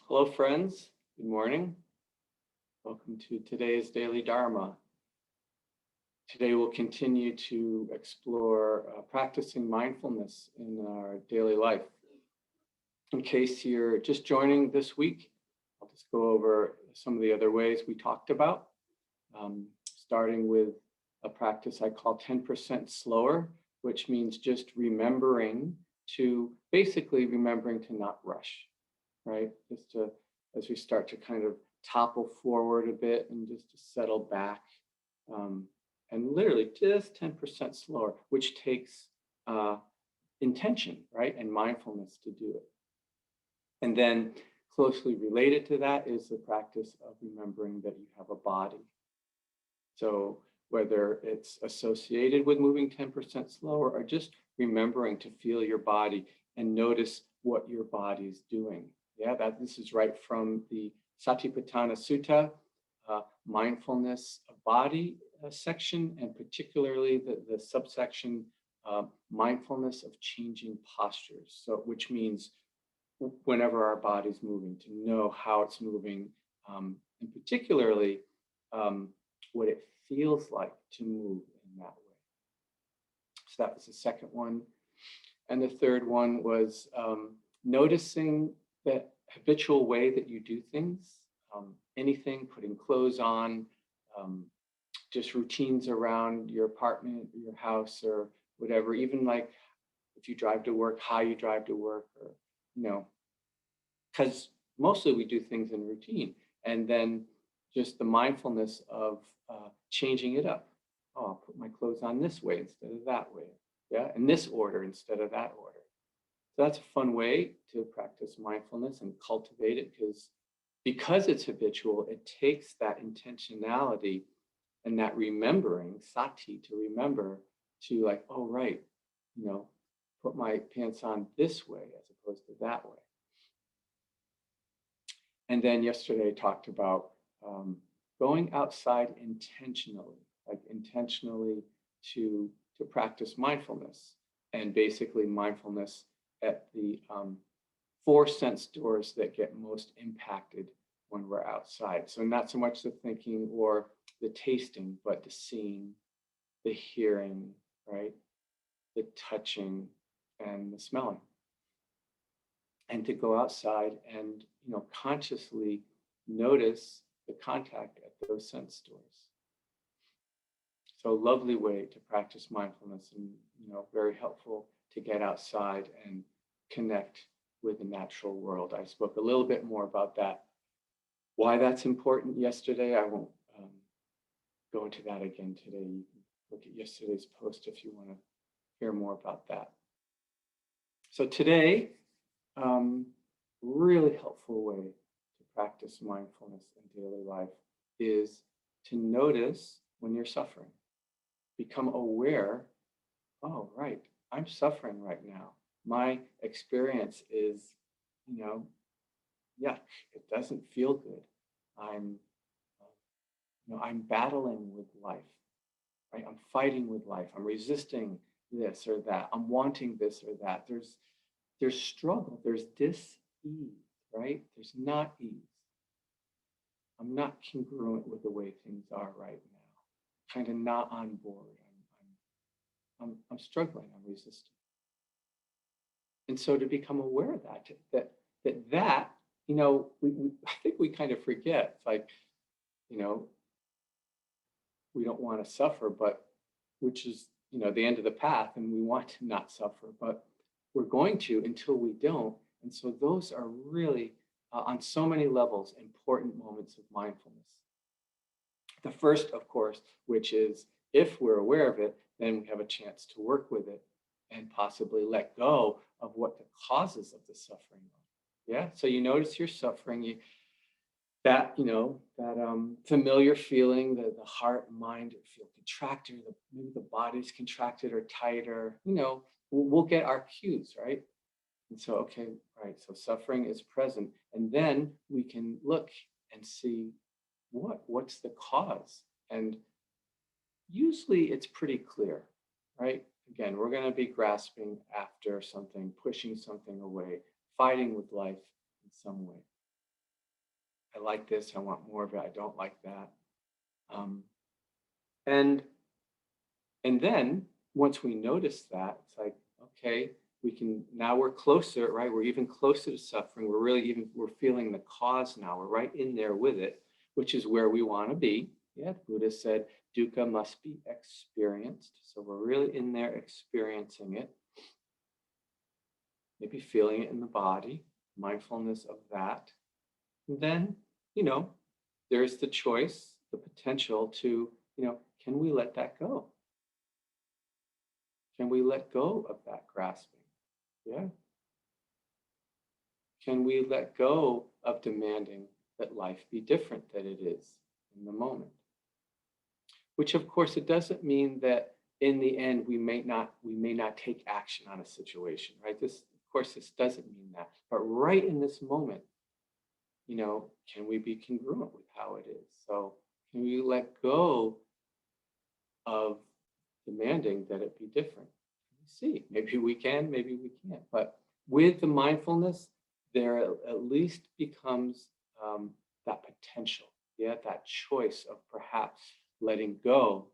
Hello, friends. Good morning. Welcome to today's Daily Dharma. Today, we'll continue to explore practicing mindfulness in our daily life. In case you're just joining this week, I'll just go over some of the other ways we talked about, starting with a practice I call 10% slower, which means just basically remembering to not rush. Right? Just to, as we start to kind of topple forward a bit and just to settle back, and literally just 10% slower, which takes intention, right? And mindfulness to do it. And then closely related to that is the practice of remembering that you have a body. So whether it's associated with moving 10% slower or just remembering to feel your body and notice what your body's doing. Yeah, this is right from the Satipatthana Sutta, mindfulness of body section, and particularly the subsection mindfulness of changing postures. So, which means whenever our body's moving, to know how it's moving, and particularly what it feels like to move in that way. So that was the second one. And the third one was noticing that habitual way that you do things, anything, putting clothes on, just routines around your apartment, your house, or whatever, even like if you drive to work, how you drive to work, or, because mostly we do things in routine. And then just the mindfulness of changing it up. Oh, I'll put my clothes on this way instead of that way. Yeah, in this order instead of that order. So that's a fun way to practice mindfulness and cultivate it because it's habitual, it takes that intentionality and that remembering, sati, to remember to like, oh, right, put my pants on this way as opposed to that way. And then yesterday I talked about going outside intentionally, like intentionally to practice mindfulness, and basically mindfulness at the 4 sense doors that get most impacted when we're outside. So not so much the thinking or the tasting, but the seeing, the hearing, right? The touching and the smelling. And to go outside and, consciously notice the contact at those sense doors. So lovely way to practice mindfulness, and, very helpful to get outside and connect with the natural world. I spoke a little bit more about that, why that's important yesterday. I won't go into that again today. You can look at yesterday's post if you want to hear more about that. So today, really helpful way to practice mindfulness in daily life is to notice when you're suffering. Become aware, oh, right, I'm suffering right now. My experience is, yuck, it doesn't feel good. I'm battling with life, right? I'm fighting with life. I'm resisting this or that. I'm wanting this or that. There's struggle. There's dis-ease, right? There's not ease. I'm not congruent with the way things are right now. Kind of not on board. I'm struggling. I'm resisting. And so to become aware of that, I think we kind of forget. It's like, we don't want to suffer, but which is, the end of the path, and we want to not suffer, but we're going to until we don't. And so those are really, on so many levels, important moments of mindfulness. The first, of course, which is if we're aware of it, then we have a chance to work with it and possibly let go of what the causes of the suffering are. Yeah, so you notice you're suffering, that familiar feeling, that the heart and mind feel contracted, maybe the body's contracted or tighter, we'll get our cues, right? And so, okay, right, so suffering is present. And then we can look and see what's the cause. And usually it's pretty clear, right? Again, we're going to be grasping after something, pushing something away, fighting with life in some way. I like this, I want more of it, I don't like that. Um, and and then once we notice that, it's like, okay, we're closer, right? We're even closer to suffering. We're feeling the cause now. We're right in there with it, which is where we want to be. Yeah, the Buddha said dukkha must be experienced. So we're really in there experiencing it, maybe feeling it in the body, mindfulness of that. And then, there's the choice, the potential to, can we let that go? Can we let go of that grasping? Yeah. Can we let go of demanding that life be different than it is in the moment? Which of course it doesn't mean that in the end we may not take action on a situation, right? This doesn't mean that. But right in this moment, can we be congruent with how it is? So can we let go of demanding that it be different? See, maybe we can, maybe we can't. But with the mindfulness, there at least becomes that potential, yeah, that choice of perhaps letting go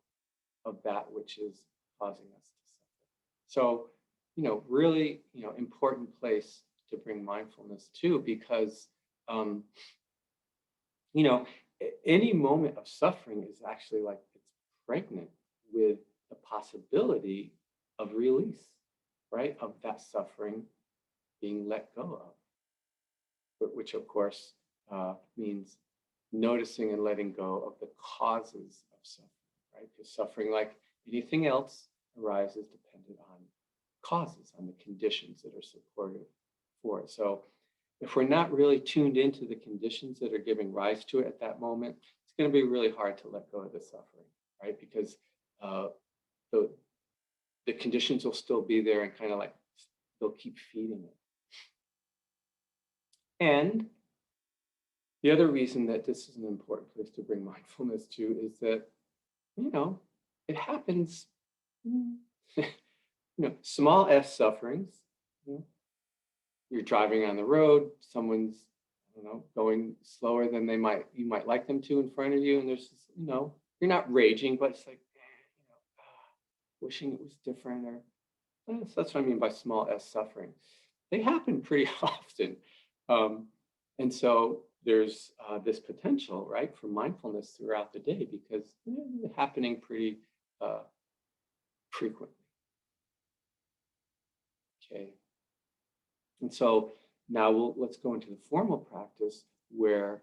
of that which is causing us to suffer. So, really, important place to bring mindfulness to, because, um, you know, any moment of suffering is actually like it's pregnant with the possibility of release, right? Of that suffering being let go of, which of course means noticing and letting go of the causes of suffering, right? Because suffering, like anything else, arises dependent on causes, on the conditions that are supportive for it. So if we're not really tuned into the conditions that are giving rise to it at that moment, it's going to be really hard to let go of the suffering, right? Because uh, the the conditions will still be there and kind of like they'll keep feeding it. And the other reason that this is an important place to bring mindfulness to is that, it happens, small s sufferings. You know, you're driving on the road, someone's, I don't know, going slower than you might like them to in front of you, and there's this, you're not raging, but it's like, wishing it was different, or so that's what I mean by small s suffering. They happen pretty often. Um, and so there's this potential, right, for mindfulness throughout the day because they're happening pretty uh, frequently. Okay. And so now let's go into the formal practice where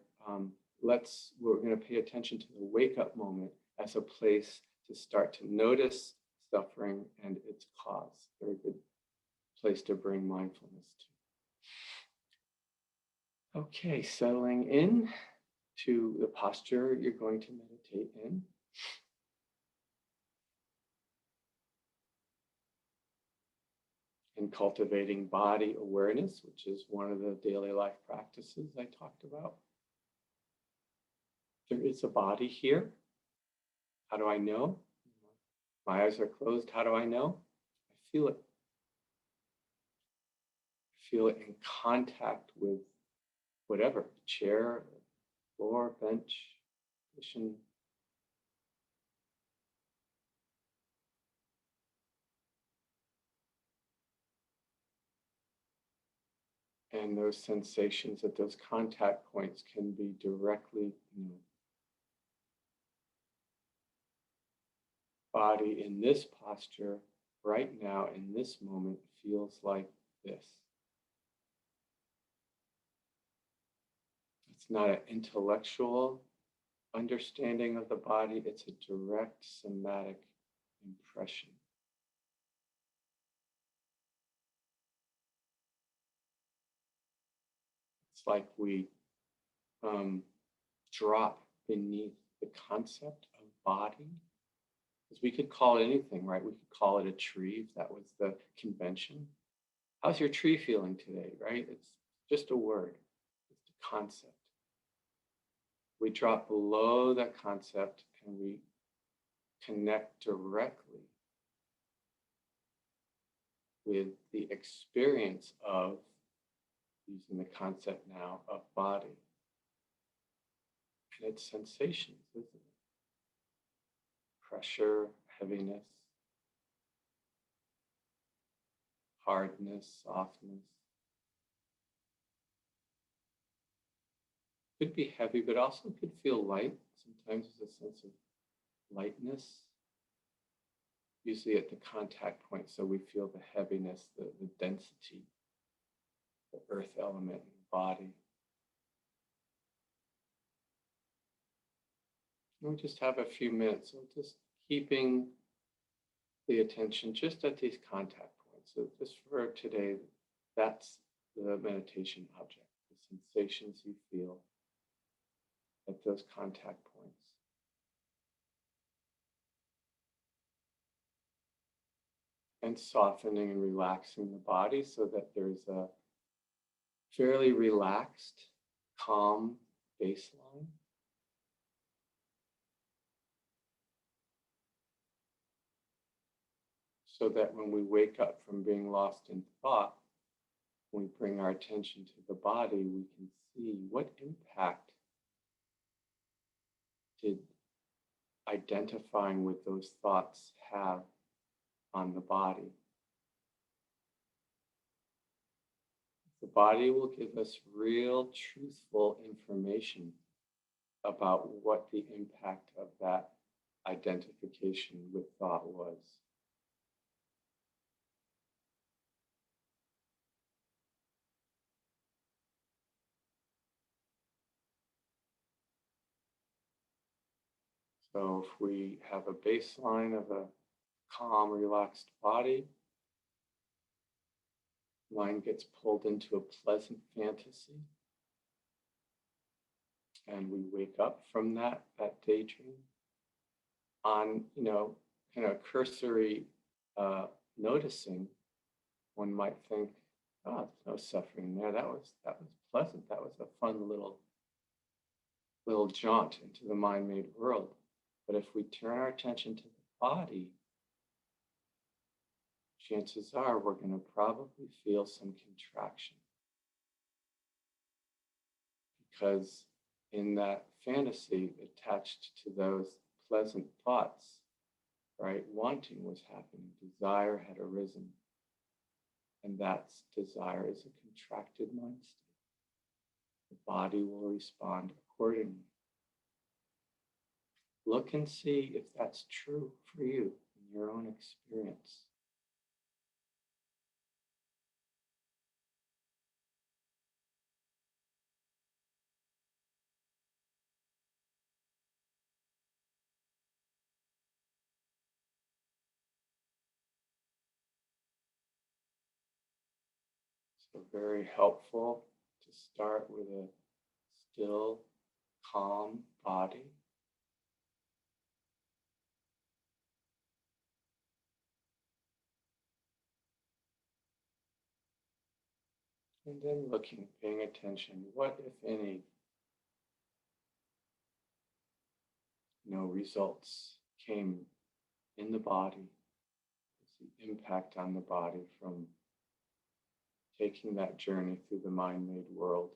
we're going to pay attention to the wake up moment as a place to start to notice suffering and its cause. Very good place to bring mindfulness to. Okay, settling in to the posture you're going to meditate in. And cultivating body awareness, which is one of the daily life practices I talked about. There is a body here. How do I know? My eyes are closed. How do I know? I feel it. I feel it in contact with whatever, chair, floor, bench, cushion. And those sensations at those contact points can be directly, body in this posture right now in this moment feels like this. It's not an intellectual understanding of the body, it's a direct somatic impression. It's like we drop beneath the concept of body. Because we could call it anything, right? We could call it a tree if that was the convention. How's your tree feeling today, right? It's just a word, it's a concept. We drop below that concept and we connect directly with the experience of, using the concept now, of body. And it's sensations, isn't it? Pressure, heaviness, hardness, softness. Could be heavy, but also could feel light. Sometimes there's a sense of lightness, usually at the contact point. So we feel the heaviness, the density, the earth element in the body. And we just have a few minutes of just keeping the attention just at these contact points. So just for today, that's the meditation object, the sensations you feel at those contact points. And softening and relaxing the body so that there's a fairly relaxed, calm baseline. So that when we wake up from being lost in thought, when we bring our attention to the body, we can see what impact did identifying with those thoughts have on the body. The body will give us real, truthful information about what the impact of that identification with thought was. So if we have a baseline of a calm, relaxed body, mind gets pulled into a pleasant fantasy, and we wake up from that daydream on, kind of cursory noticing. One might think, oh, there's no suffering there. That was pleasant. That was a fun little jaunt into the mind-made world. But if we turn our attention to the body, chances are we're going to probably feel some contraction. Because in that fantasy attached to those pleasant thoughts, right, wanting was happening, desire had arisen. And that desire is a contracted mind state. The body will respond accordingly. Look and see if that's true for you in your own experience. So very helpful to start with a still, calm body. And then looking, paying attention, what, if any, results came in the body, the impact on the body from taking that journey through the mind-made world.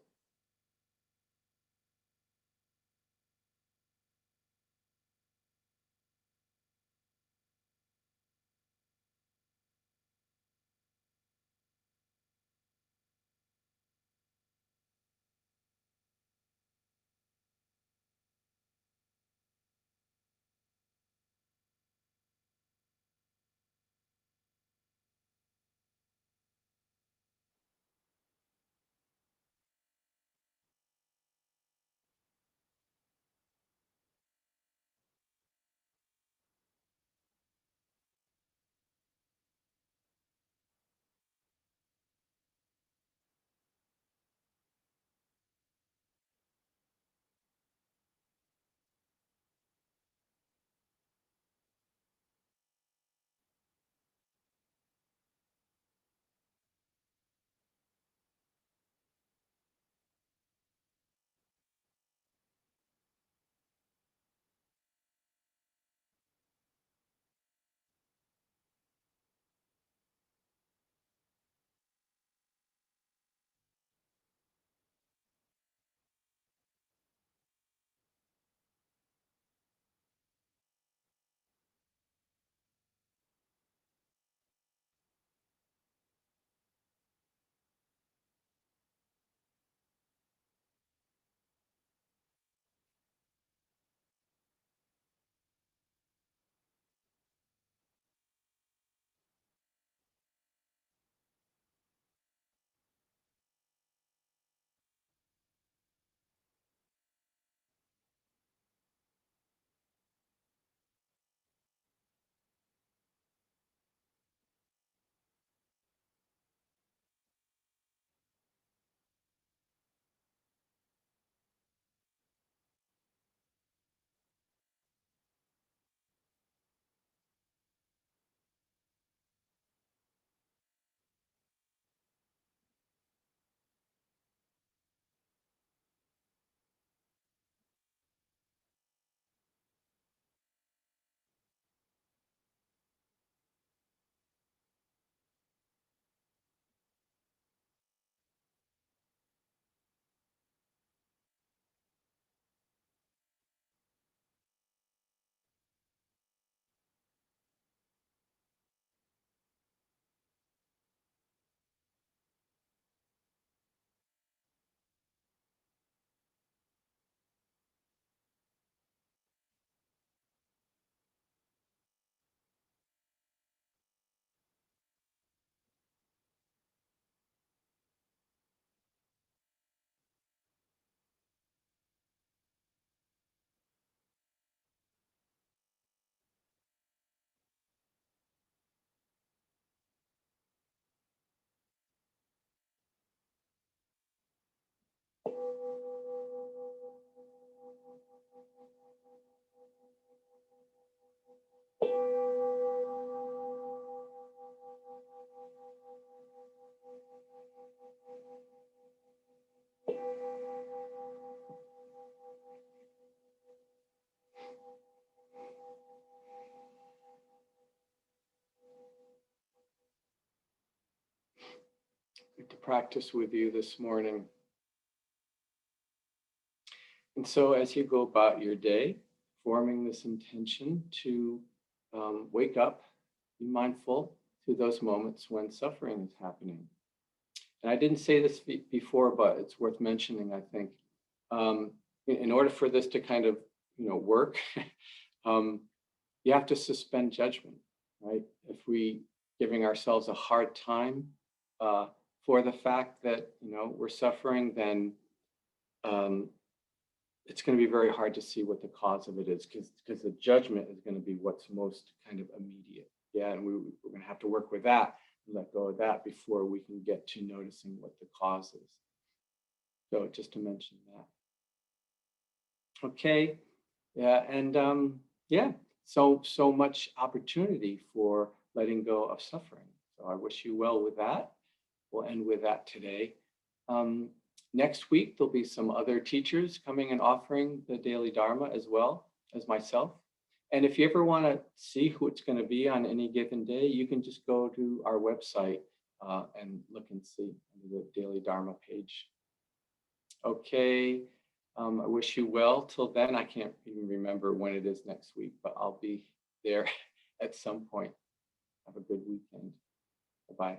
Good to practice with you this morning. And so as you go about your day, forming this intention to wake up, be mindful to those moments when suffering is happening. And I didn't say this before, but it's worth mentioning, I think. In order for this to kind of, work, you have to suspend judgment, right? If we giving ourselves a hard time for the fact that, we're suffering, then it's going to be very hard to see what the cause of it is, because the judgment is going to be what's most kind of immediate. Yeah, and we're going to have to work with that and let go of that before we can get to noticing what the cause is. So just to mention that. Okay, yeah, and so much opportunity for letting go of suffering. So I wish you well with that. We'll end with that today. Next week, there'll be some other teachers coming and offering the daily Dharma as well as myself. And if you ever want to see who it's going to be on any given day, you can just go to our website and look and see the daily Dharma page. Okay, I wish you well. Till then, I can't even remember when it is next week, but I'll be there at some point. Have a good weekend. Bye-bye.